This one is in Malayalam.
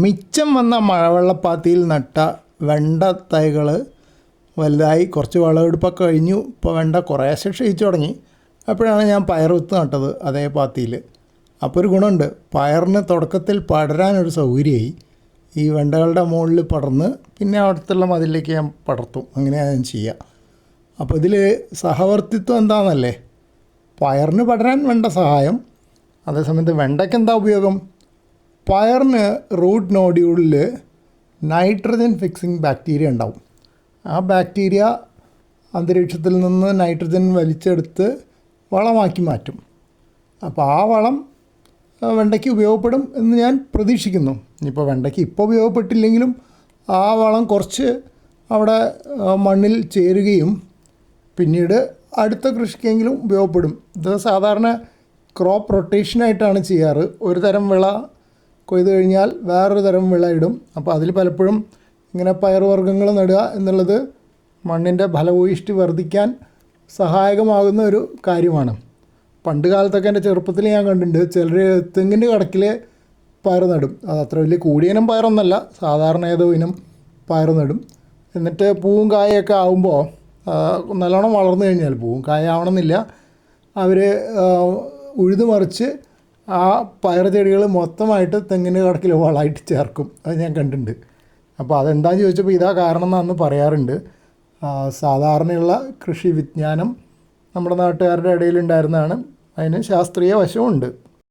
മിച്ചം വന്ന മഴവെള്ളപ്പാത്തിയിൽ നട്ട വെണ്ട തൈകൾ വലുതായി കുറച്ച് വിളവെടുപ്പൊക്കെ കഴിഞ്ഞു. ഇപ്പോൾ വെണ്ട കുറേശ്ശെ ക്ഷയിച്ചു തുടങ്ങി. അപ്പോഴാണ് ഞാൻ പയർ വിത്ത് നട്ടത് അതേ പാത്തിയിൽ. അപ്പോൾ ഒരു ഗുണമുണ്ട്, പയറിന് തുടക്കത്തിൽ പടരാനൊരു സൗകര്യമായി. ഈ വെണ്ടകളുടെ മുകളിൽ പടർന്ന് പിന്നെ അടുത്തുള്ള മതിലേക്ക് ഞാൻ പടർത്തും. അങ്ങനെയാണ് ഞാൻ ചെയ്യുക. അപ്പോൾ ഇതിൽ സഹവർത്തിത്വം എന്താണെന്നല്ലേ, പയറിന് പടരാൻ വെണ്ട സഹായം, അതേസമയത്ത് വെണ്ടയ്ക്ക് എന്താ ഉപയോഗം? പയറിന് റൂട്ട് നോഡ്യൂളിൽ നൈട്രജൻ ഫിക്സിങ് ബാക്ടീരിയ ഉണ്ടാവും. ആ ബാക്ടീരിയ അന്തരീക്ഷത്തിൽ നിന്ന് നൈട്രജൻ വലിച്ചെടുത്ത് വളമാക്കി മാറ്റും. അപ്പോൾ ആ വളം വെണ്ടയ്ക്ക് ഉപയോഗപ്പെടും എന്ന് ഞാൻ പ്രതീക്ഷിക്കുന്നു. ഇനിയിപ്പോൾ വെണ്ടയ്ക്ക് ഇപ്പോൾ ഉപയോഗപ്പെട്ടില്ലെങ്കിലും ആ വളം കുറച്ച് അവിടെ മണ്ണിൽ ചേരുകയും പിന്നീട് അടുത്ത കൃഷിക്കെങ്കിലും ഉപയോഗപ്പെടും. ഇത് സാധാരണ ക്രോപ്പ് റൊട്ടേഷനായിട്ടാണ് ചെയ്യാറ്. ഒരു തരം വിള കൊയ്ത് കഴിഞ്ഞാൽ വേറൊരു തരം വിള ഇടും. അപ്പോൾ അതിൽ പലപ്പോഴും ഇങ്ങനെ പയറുവർഗ്ഗങ്ങൾ നടുക എന്നുള്ളത് മണ്ണിൻ്റെ ഫലഭൂയിഷ്ടി വർദ്ധിക്കാൻ സഹായകമാകുന്ന ഒരു കാര്യമാണ്. പണ്ട് കാലത്തൊക്കെ എൻ്റെ ചെറുപ്പത്തിൽ ഞാൻ കണ്ടിട്ടുണ്ട്, ചിലർ തെങ്ങിൻ്റെ കടക്കിൽ പയർ നടും. അത് അത്ര വലിയ കൂടിയനം പയറൊന്നല്ല, സാധാരണ ഏതോ ഇനം പയർ നടും. എന്നിട്ട് പൂവും കായൊക്കെ ആകുമ്പോൾ നല്ലോണം വളർന്നു കഴിഞ്ഞാൽ, പൂവും കായ ആവണമെന്നില്ല, അവർ ഉഴുതു മറിച്ച് ആ പയർ ചെടികൾ മൊത്തമായിട്ട് തെങ്ങിൻ്റെ കടക്കിൽ വളമായിട്ട് ചേർക്കും. അത് ഞാൻ കണ്ടിട്ടുണ്ട്. അപ്പോൾ അതെന്താണെന്ന് ചോദിച്ചപ്പോൾ ഇതാ കാരണം എന്നാന്ന് പറയാറുണ്ട്. സാധാരണയുള്ള കൃഷി വിജ്ഞാനം നമ്മുടെ നാട്ടുകാരുടെ ഇടയിലുണ്ടായിരുന്നതാണ്. അതിന് ശാസ്ത്രീയ വശമുണ്ട്.